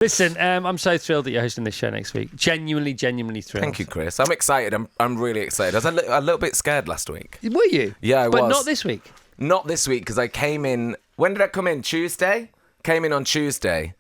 Listen, I'm so thrilled that you're hosting this show next week. Genuinely thrilled. Thank you, Chris. I'm excited. I'm really excited. I was a little bit scared last week. Were you? Yeah, I was. But not this week. Not this week, because I came in... When did I come in? Tuesday? Came in on Tuesday.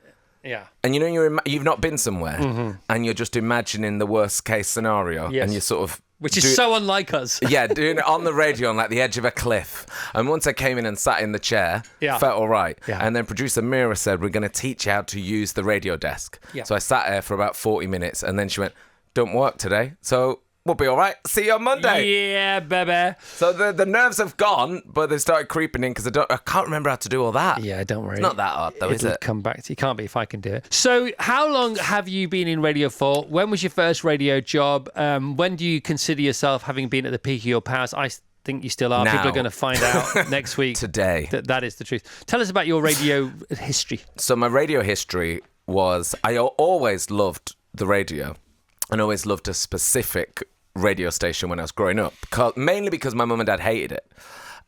Yeah. And you know, you've not been somewhere, and you're just imagining the worst case scenario, and you're sort of... Which is so unlike us. Yeah, doing it on the radio on like the edge of a cliff. And once I came in and sat in the chair, felt all right. Yeah. And then producer Mira said, we're going to teach you how to use the radio desk. Yeah. So I sat there for about 40 minutes, and then she went, don't work today. So... we'll be all right. See you on Monday. Yeah, baby. So the nerves have gone, but they started creeping in because I can't remember how to do all that. Yeah, don't worry. It's not that hard, though, is it? It'll come back to you. Can't be if I can do it. So how long have you been in radio for? When was your first radio job? When do you consider yourself having been at the peak of your powers? I think you still are. Now. People are going to find out next week. Today. That is the truth. Tell us about your radio history. So my radio history was, I always loved the radio. And always loved a specific radio station when I was growing up, mainly because my mum and dad hated it,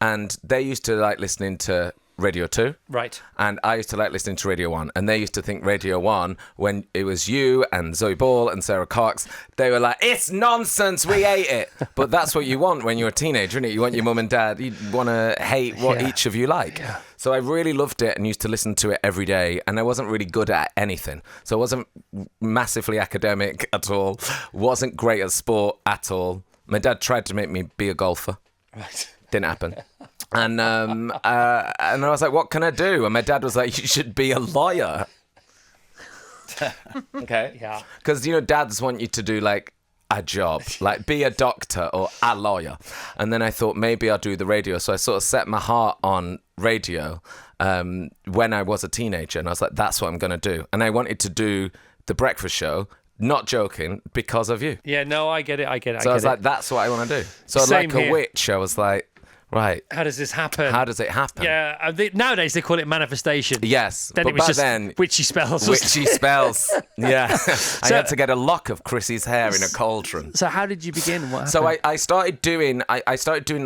and they used to like listening to Radio 2, right? And I used to like listening to Radio 1, and they used to think Radio 1, when it was you and Zoe Ball and Sarah Cox, they were like, it's nonsense, we hate it. But that's what you want when you're a teenager, isn't it? You want your mum and dad, you want to hate what each of you like. Yeah. So I really loved it and used to listen to it every day, and I wasn't really good at anything. So I wasn't massively academic at all, wasn't great at sport at all. My dad tried to make me be a golfer. Right. Didn't happen. And I was like, what can I do? And my dad was like, you should be a lawyer. Okay. Yeah. Because, you know, dads want you to do like a job, like be a doctor or a lawyer. And then I thought maybe I'll do the radio. So I sort of set my heart on radio when I was a teenager. And I was like, that's what I'm going to do. And I wanted to do the breakfast show. Not joking, because of you. Yeah, no, I get it. So I was like, that's what I want to do. So Same like a here. witch, I was like, right. How does this happen? How does it happen? Yeah, nowadays they call it manifestation. Yes, then but it was back just then, witchy spells. witchy spells. Yeah, I had to get a lock of Chrissy's hair in a cauldron. So how did you begin? What happened? So I started doing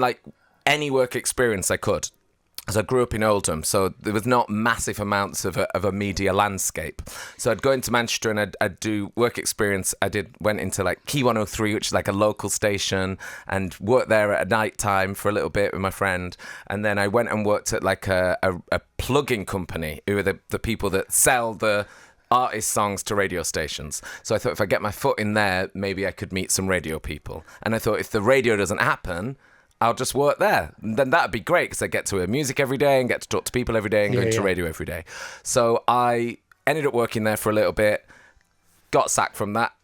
like any work experience I could. So I grew up in Oldham, so there was not massive amounts of a media landscape. So I'd go into Manchester and I'd do work experience. Went into like Key 103, which is like a local station, and worked there at night time for a little bit with my friend. And then I went and worked at like a plug-in company, who are the people that sell the artist songs to radio stations. So I thought if I get my foot in there, maybe I could meet some radio people. And I thought if the radio doesn't happen, I'll just work there. Then that'd be great because I get to hear music every day and get to talk to people every day and go into radio every day. So I ended up working there for a little bit, got sacked from that.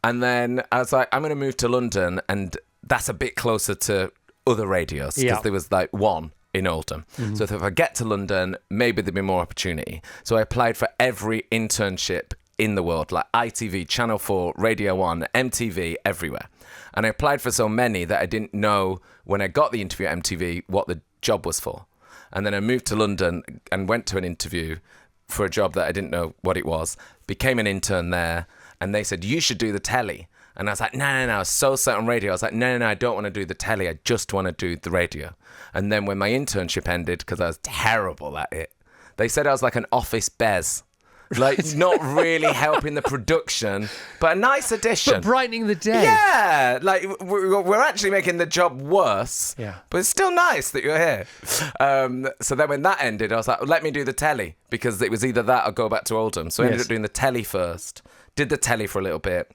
And then I was like, I'm going to move to London, and that's a bit closer to other radios because there was like one in Oldham. Mm-hmm. So if I get to London, maybe there'd be more opportunity. So I applied for every internship in the world, like ITV, Channel 4, Radio 1, MTV, everywhere. And I applied for so many that I didn't know when I got the interview at MTV what the job was for. And then I moved to London and went to an interview for a job that I didn't know what it was, became an intern there, and they said, you should do the telly. And I was like, no, I was so set on radio. I was like, no, I don't want to do the telly. I just want to do the radio. And then when my internship ended, because I was terrible at it, they said I was like an office Bez. Like, not really helping the production, but a nice addition. But brightening the day. Yeah, like, we're actually making the job worse, but it's still nice that you're here. So then when that ended, I was like, let me do the telly, because it was either that or go back to Oldham. So I ended up doing the telly first, did the telly for a little bit,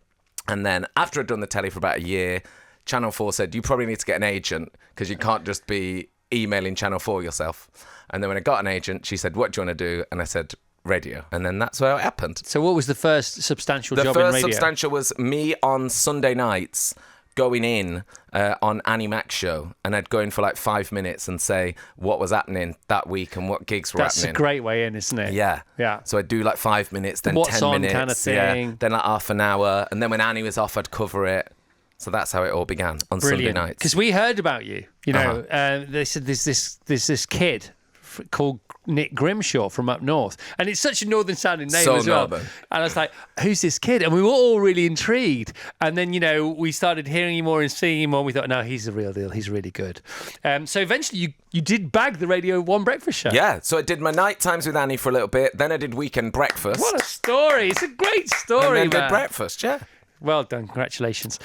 and then after I'd done the telly for about a year, Channel 4 said, you probably need to get an agent, because you can't just be emailing Channel 4 yourself. And then when I got an agent, she said, what do you want to do? And I said, radio. And then that's where it happened. So what was the first substantial job in radio? The first substantial was me on Sunday nights going in on Annie Mac's show, and I'd go in for like 5 minutes and say what was happening that week and what gigs were happening. That's a great way in, isn't it? Yeah. So I'd do like 5 minutes, then what's 10 on minutes. Kind of thing. Then like half an hour. And then when Annie was off, I'd cover it. So that's how it all began on Sunday nights. Because we heard about you. You know, they said there's this kid called Nick Grimshaw from up north. And it's such a northern sounding name So as well. northern. And I was like, who's this kid? And we were all really intrigued. And then, we started hearing him more and seeing him more. And we thought, no, he's the real deal. He's really good. So eventually you did bag the Radio 1 breakfast show. Yeah, so I did my night times with Annie for a little bit. Then I did weekend breakfast. What a story. It's a great story, and then man. did breakfast, yeah. Well done. Congratulations.